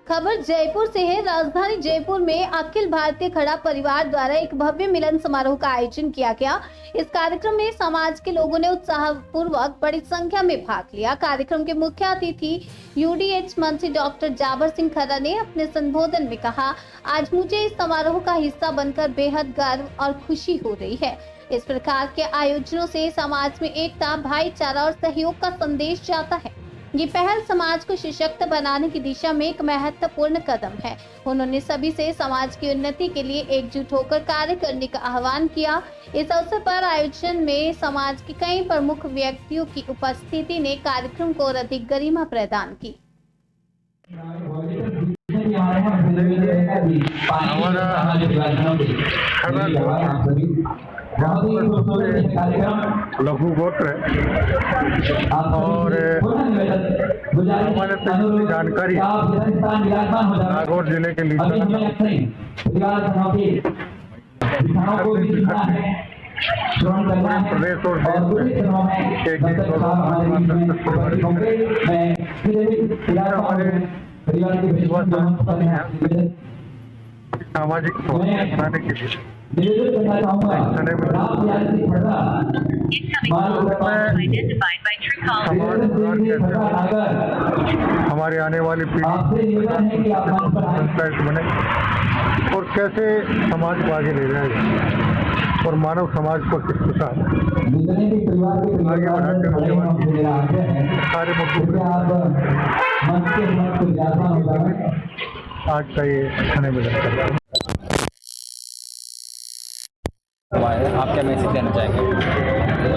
खबर जयपुर से है। राजधानी जयपुर में अखिल भारतीय खड़ा परिवार द्वारा एक भव्य मिलन समारोह का आयोजन किया गया। इस कार्यक्रम में समाज के लोगों ने उत्साहपूर्वक बड़ी संख्या में भाग लिया। कार्यक्रम के मुख्य अतिथि यूडीएच मंत्री डॉक्टर जाबर सिंह खर्रा ने अपने संबोधन में कहा, आज मुझे इस समारोह का हिस्सा बनकर बेहद गर्व और खुशी हो रही है। इस प्रकार के आयोजनों से समाज में एकता, भाईचारा और सहयोग का संदेश जाता है। ये पहल समाज को सशक्त बनाने की दिशा में एक महत्वपूर्ण कदम है। उन्होंने सभी से समाज की उन्नति के लिए एकजुट होकर कार्य करने का आह्वान किया। इस अवसर पर आयोजन में समाज के कई प्रमुख व्यक्तियों की उपस्थिति ने कार्यक्रम को और अधिक गरिमा प्रदान की। लघु गोत्र और हमारे तक जानकारी नागौर जिले के लिए प्रदेश और सामाजिक बनाने के लिए हमारे आने वाली पीढ़ी बने और कैसे समाज को आगे ले जाएगा और मानव समाज को किस साथ आगे बढ़ाते सारे आज का ये खाने में आप क्या मैसेज देना चाहेंगे?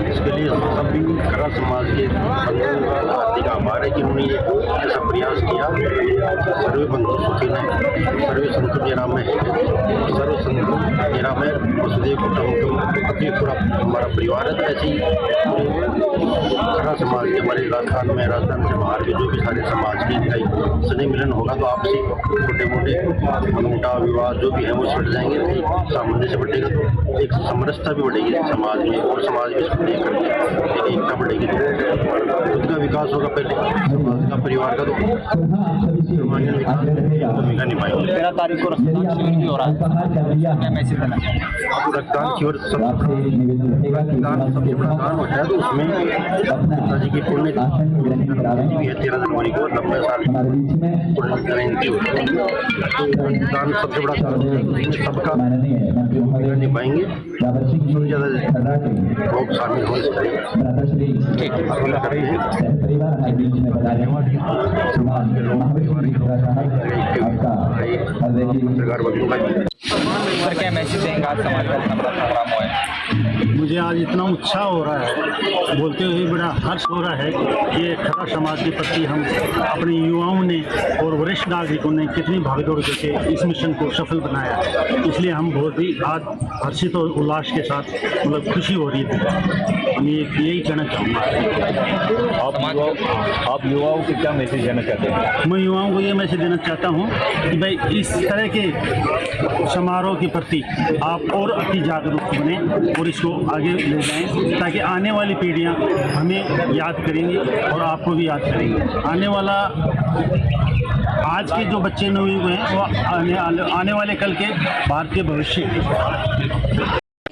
इसके लिए सभी खड़ा समाज के बंधुओं का हार्दिक आभार है कि उन्होंने ये ऐसा प्रयास किया। सर्वे बंधु सुखिनः सर्वे संतु निरामय सर्व संतु निरामय वसुदेव कुटुंबकम अति पूरा हमारा परिवार है। ऐसे ही खड़ा समाज के हमारे राजस्थान से बाहर के जो भी सारे समाज के कई स्नेह मिलन होगा तो आपसी छोटे मोटे मनमुटाव विवाद जो भी है वो छट जाएंगे। सामान्य से बढ़ेगा तो एक समरसता भी बढ़ेगी समाज में और समाज में स्नेह करके एकता बढ़ेगी तो खुद का विकास होगा। पहले समाज का परिवार का तो सामान्य विकास भूमिका निभाएंगे। 13 तारीख को रक्तदान शिविर भी हो रहा है, क्या मैसेज देना चाहिए? आपको रक्तदान शिविर रक्तदान सबसे बड़ा दान होता है तो उसमें पिताजी की पुण्य 13 जनवरी को 90 साल पुण्य जयंती होती है तो रक्तदान सबसे बड़ा दान सबका भूमिका निभाएंगे। सबसे ज़्यादा लोग शामिल हो सर, क्या मैसेज देंगे? आज समाज का इतना बड़ा प्रोग्राम हुआ है, मुझे आज इतना उत्साह हो रहा है, बोलते हुए बड़ा हर्ष हो रहा है कि ये खड़ा समाज के प्रति हम अपने युवाओं ने और वरिष्ठ नागरिकों ने कितनी भागदौड़ करके इस मिशन को सफल बनाया है। इसलिए हम बहुत ही आज हर्षित और उल्लास के साथ मतलब खुशी हो रही है। हम यही कहना चाहूँगा। आप युवाओं को क्या मैसेज देना चाहते हैं? मैं युवाओं को ये मैसेज देना चाहता हूँ कि भाई इस तरह के समारोह के प्रति आप और अति जागरूक बने और इसको आगे ले जाएं ताकि आने वाली पीढ़ियां हमें याद करेंगी और आपको भी याद करेंगी। आने वाला आज के जो बच्चे नवयुवक हैं वो आने वाले कल के भारत के भविष्य की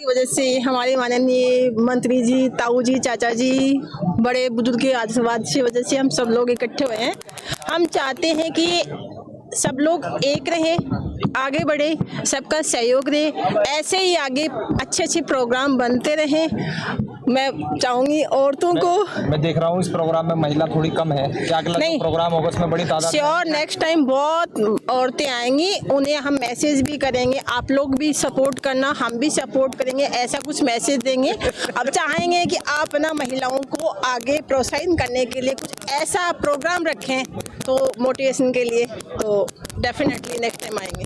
वजह से हमारे माननीय मंत्री जी, ताऊ जी, चाचा जी, बड़े बुजुर्ग के आशीर्वाद की वजह से हम सब लोग इकट्ठे हुए हैं। हम चाहते हैं कि सब लोग एक रहे, आगे बढ़े, सबका सहयोग रहे, ऐसे ही आगे अच्छे अच्छे प्रोग्राम बनते रहें। मैं चाहूंगी औरतों को, मैं देख रहा हूँ इस प्रोग्राम में महिला थोड़ी कम है, क्या अगला जो प्रोग्राम होगा उसमें बड़ी तादाद श्योर नेक्स्ट टाइम बहुत औरतें आएंगी, उन्हें हम मैसेज भी करेंगे। आप लोग भी सपोर्ट करना, हम भी सपोर्ट करेंगे, ऐसा कुछ मैसेज देंगे। अब चाहेंगे कि आप ना महिलाओं को आगे प्रोत्साहित करने के लिए कुछ ऐसा प्रोग्राम रखें तो मोटिवेशन के लिए, तो डेफिनेटली नेक्स्ट टाइम आएंगे।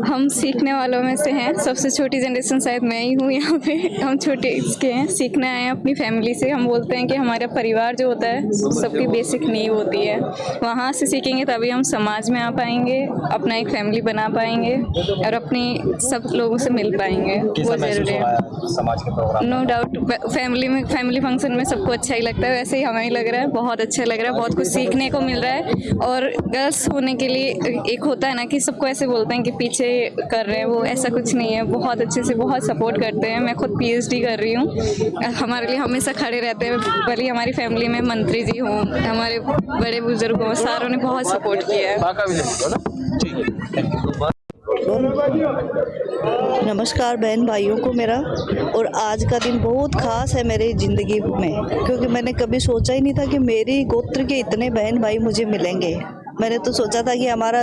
हम सीखने वालों में से हैं। सबसे छोटी जनरेशन शायद मैं ही हूँ यहाँ पे। हम छोटे इसके हैं, सीखने आए हैं अपनी फैमिली से। हम बोलते हैं कि हमारा परिवार जो होता है सबकी बेसिक नींव होती है। वहाँ से सीखेंगे तभी हम समाज में आ पाएंगे, अपना एक फैमिली बना पाएंगे और अपनी सब लोगों से मिल पाएंगे। वो जरूरी है। समाज के program no doubt family function में सबको अच्छा ही लगता है, वैसे ही हमें लग रहा है बहुत अच्छा लग रहा है। बहुत कुछ सीखने को मिल रहा है। और गर्ल्स होने के लिए एक होता है ना कि सबको ऐसे बोलते हैं कि पीछे कर रहे हैं, वो ऐसा कुछ नहीं है। बहुत अच्छे से बहुत सपोर्ट करते हैं। मैं खुद PhD कर रही हूँ। हमारे लिए हमेशा खड़े रहते हैं। भले हमारी फैमिली में मंत्री जी हों, हमारे बड़े बुजुर्ग हों, सारों ने बहुत सपोर्ट किया है। नमस्कार बहन भाइयों को मेरा। और आज का दिन बहुत ख़ास है मेरी ज़िंदगी में, क्योंकि मैंने कभी सोचा ही नहीं था कि मेरी गोत्र के इतने बहन भाई मुझे मिलेंगे। मैंने तो सोचा था कि हमारा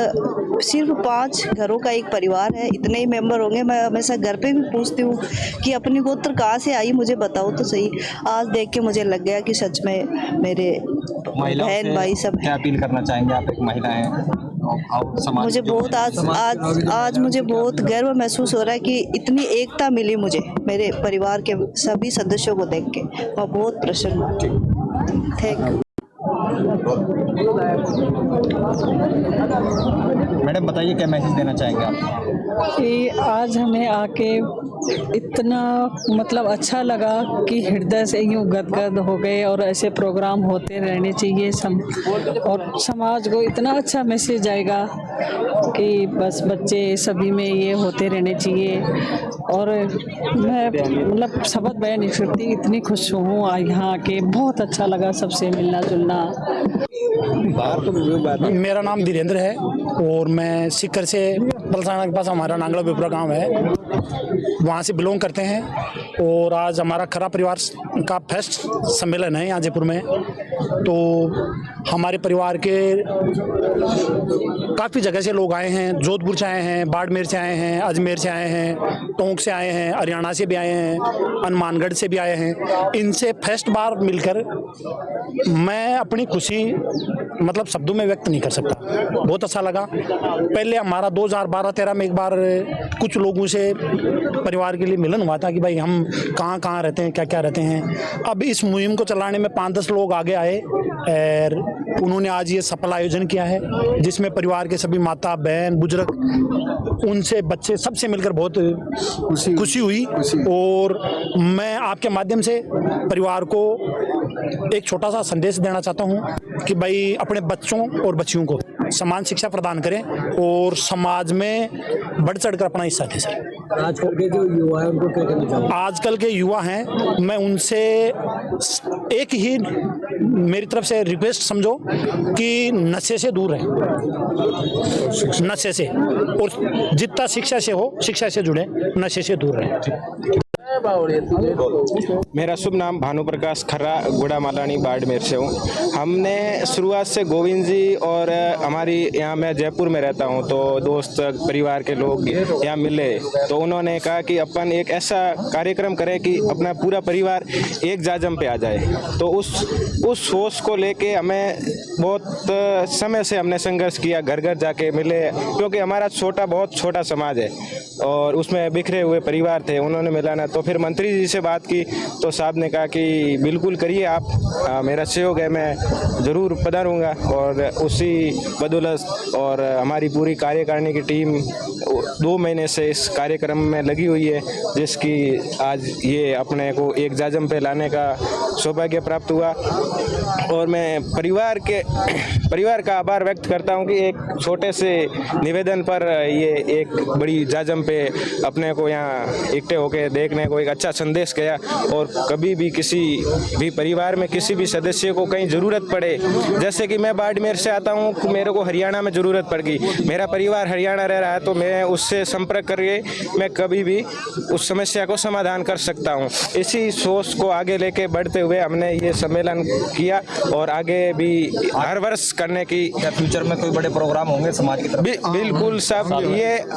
सिर्फ 5 घरों का एक परिवार है, इतने ही मेंबर होंगे। मैं हमेशा घर पे भी पूछती हूँ कि अपनी गोत्र कहाँ से आई, मुझे बताओ तो सही। आज देख के मुझे लग गया कि सच में मेरे बहन भाई सब क्या अपील करना चाहेंगे आप, एक महिला हैं और समाज मुझे बहुत आज मुझे बहुत गर्व महसूस हो रहा है कि इतनी एकता मिली मुझे मेरे परिवार के सभी सदस्यों को देख के। मैं बहुत प्रसन्न हूँ। Thank you. मैडम बताइए क्या मैसेज देना चाहेंगे आप? कि आज हमें आके इतना मतलब अच्छा लगा कि हृदय से यूँ गदगद हो गए। और ऐसे प्रोग्राम होते रहने चाहिए और समाज को इतना अच्छा मैसेज आएगा कि बस बच्चे सभी में ये होते रहने चाहिए। और मैं मतलब शपथ बयान नहीं सकती, इतनी खुश हूँ यहाँ आके। बहुत अच्छा लगा सबसे मिलना जुलना। मेरा नाम धीरेन्द्र है और मैं सीकर से बलसाना के पास हमारा नांगला विप्रा गाँव है, वहाँ से बिलोंग करते हैं। और आज हमारा खरा परिवार का फेस्ट सम्मेलन है यहाँ जयपुर में। तो हमारे परिवार के काफ़ी जगह से लोग आए हैं। जोधपुर से आए हैं, बाड़मेर से आए हैं, अजमेर से आए हैं, टोंक से आए हैं, हरियाणा से भी आए हैं, हनुमानगढ़ से भी आए हैं। इनसे फर्स्ट बार मिलकर मैं अपनी खुशी मतलब शब्दों में व्यक्त नहीं कर सकता। बहुत अच्छा लगा। पहले हमारा 2012-13 में एक बार कुछ लोगों से परिवार के लिए मिलन हुआ था कि भाई हम कहाँ कहाँ रहते हैं, क्या क्या रहते हैं। अब इस मुहिम को चलाने में 5-10 लोग आगे आए और उन्होंने आज ये सफल आयोजन किया है, जिसमें परिवार के सभी माता बहन बुजुर्ग, उनसे बच्चे सबसे मिलकर बहुत खुशी हुई। और मैं आपके माध्यम से परिवार को एक छोटा सा संदेश देना चाहता हूं कि भाई अपने बच्चों और बच्चियों को समान शिक्षा प्रदान करें और समाज में बढ़ चढ़ कर अपना हिस्सा दें। सर आजकल के जो युवा हैं उनको क्या कहना चाहेंगे? आजकल के युवा हैं, मैं उनसे एक ही मेरी तरफ से रिक्वेस्ट समझो कि नशे से दूर रहें, नशे से, और जितना शिक्षा से हो शिक्षा से जुड़े, नशे से दूर रहें। मेरा शुभ नाम भानु प्रकाश खर्रा गुड़ा मालानी बाड़मेर से हूँ। हमने शुरुआत से गोविंद जी और हमारी यहाँ मैं जयपुर में रहता हूँ, तो दोस्त परिवार के लोग यहाँ मिले तो उन्होंने कहा कि अपन एक ऐसा कार्यक्रम करें कि अपना पूरा परिवार एक जाजम पे आ जाए। तो उस सोच को लेके हमें बहुत समय से हमने संघर्ष किया, घर घर जाके मिले, क्योंकि हमारा बहुत छोटा समाज है और उसमें बिखरे हुए परिवार थे, उन्होंने मिलाना। तो फिर मंत्री जी से बात की तो साहब ने कहा कि बिल्कुल करिए आप, मेरा सहयोग है, मैं ज़रूर पधारूंगा। और उसी बदौलत और हमारी पूरी कार्यकारिणी की टीम 2 महीने से इस कार्यक्रम में लगी हुई है, जिसकी आज ये अपने को एक जाजम पे लाने का सौभाग्य प्राप्त हुआ। और मैं परिवार का आभार व्यक्त करता हूं कि एक छोटे से निवेदन पर ये एक बड़ी जाजम पे अपने को यहाँ इकट्ठे होकर देखने को एक अच्छा संदेश गया। और कभी भी किसी भी परिवार में किसी भी सदस्य को कहीं ज़रूरत पड़े, जैसे कि मैं बाड़मेर से आता हूँ, मेरे को हरियाणा में ज़रूरत पड़ गई, मेरा परिवार हरियाणा रह रहा है, तो मैं उससे संपर्क करके मैं कभी भी उस समस्या को समाधान कर सकता हूँ। इसी सोच को आगे लेके बढ़ते हुए हमने ये सम्मेलन किया और आगे भी हर वर्ष करने की। फ्यूचर में कोई बड़े प्रोग्राम होंगे समाज की तरफ? बिल्कुल सब,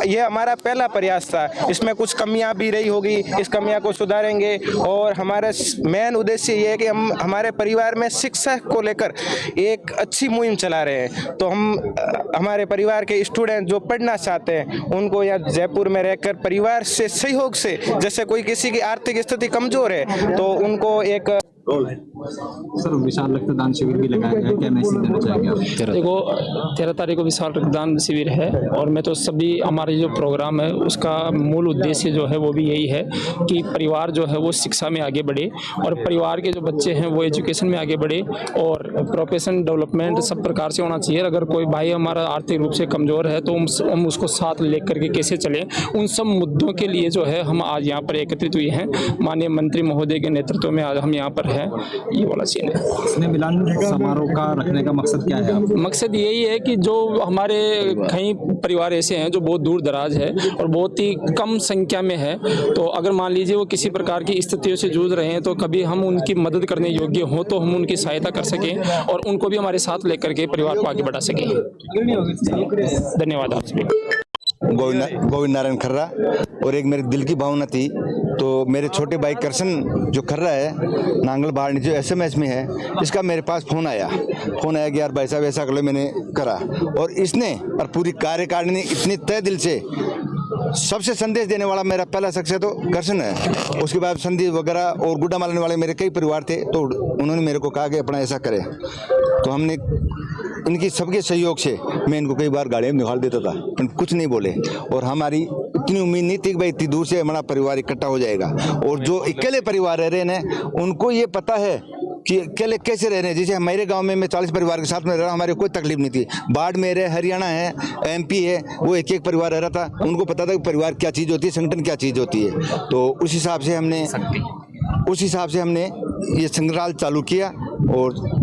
ये हमारा पहला प्रयास था। इसमें कुछ कमियां भी रही होगी, इस कमी खामियां को सुधारेंगे। और हमारा मेन उद्देश्य ये है कि हम हमारे परिवार में शिक्षा को लेकर एक अच्छी मुहिम चला रहे हैं। तो हम हमारे परिवार के स्टूडेंट जो पढ़ना चाहते हैं उनको यहाँ जयपुर में रहकर परिवार से सहयोग से, जैसे कोई किसी की आर्थिक स्थिति कमजोर है तो उनको एक सर विशाल रक्तदान शिविर भी लगाया गया, क्या मैसेज देना चाहेंगे आप? देखो 13 तारीख को विशाल रक्तदान शिविर है और मैं तो सभी हमारे जो प्रोग्राम है उसका मूल उद्देश्य जो है वो भी यही है कि परिवार जो है वो शिक्षा में आगे बढ़े और परिवार के जो बच्चे हैं वो एजुकेशन में आगे बढ़े और प्रोफेशन डेवलपमेंट सब प्रकार से होना चाहिए। अगर कोई भाई हमारा आर्थिक रूप से कमज़ोर है तो हम उसको साथ ले करके कैसे चलें, उन सब मुद्दों के लिए जो है हम आज यहाँ पर एकत्रित हुए हैं। माननीय मंत्री महोदय के नेतृत्व में आज हम यहाँ पर हैं, ये वाला सीन है। इसमें मिलन समारोह का रखने का मकसद क्या है? मकसद यही है कि जो हमारे कई परिवार ऐसे हैं जो बहुत दूर दराज है और बहुत ही कम संख्या में है, तो अगर मान लीजिए वो किसी प्रकार की स्थितियों से जूझ रहे हैं तो कभी हम उनकी मदद करने योग्य हो तो हम उनकी सहायता कर सकें और उनको भी हमारे साथ लेकर के परिवार को आगे बढ़ा सकें। धन्यवाद आप सभी। गोविंद नारायण खर्रा। और एक मेरे दिल की भावना थी, तो मेरे छोटे भाई करसन जो खर्रा है नांगल बाहर जो SMS में है, इसका मेरे पास फ़ोन आया कि यार भाई साहब ऐसा कर लो, मैंने करा। और इसने और पूरी कार्यकारिणी इतनी तय दिल से सबसे संदेश देने वाला मेरा पहला शख्स है तो करसन है। उसके बाद संदीप वगैरह और गुड्डा मारने वाले मेरे कई परिवार थे, तो उन्होंने मेरे को कहा कि अपना ऐसा करें। तो हमने इनकी सबके सहयोग से मैं इनको कई बार गाड़ियों में निकाल देता था, कुछ नहीं बोले। और हमारी इतनी उम्मीद नहीं थी कि भाई इतनी दूर से हमारा परिवार इकट्ठा हो जाएगा। और जो अकेले परिवार रह रहे हैं उनको ये पता है कि अकेले कैसे रह रहे हैं। जैसे हमारे गांव में मैं 40 परिवार के साथ में रह रहा हूँ, हमारे कोई तकलीफ नहीं थी। बाड़मेर है, हरियाणा है, MP है, वो एक एक परिवार रह रहा था, उनको पता था कि परिवार क्या चीज़ होती है, संगठन क्या चीज़ होती है। तो उस हिसाब से हमने ये संग्रहालय चालू किया। और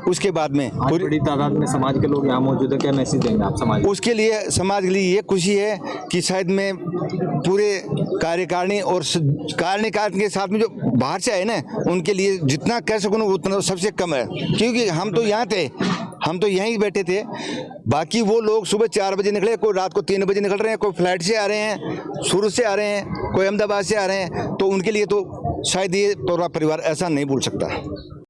उसके बाद में बड़ी तादाद में समाज के लोग यहाँ मौजूद है, क्या मैसेज देंगे आप समाज? उसके लिए समाज के लिए ये खुशी है कि शायद मैं पूरे कार्यकारिणी और कार्यकारिणी के साथ में जो बाहर से आए ना उनके लिए जितना कर सकूँ उतना सबसे कम है, क्योंकि हम तो यहाँ थे, हम तो यहीं बैठे थे। बाकी वो लोग सुबह 4 बजे निकले, कोई रात को 3 बजे निकल रहे हैं, कोई फ्लाइट से आ रहे हैं, सूरत से आ रहे हैं, कोई अहमदाबाद से आ रहे हैं। तो उनके लिए तो शायद ये पूरा परिवार ऐसा नहीं भूल सकता।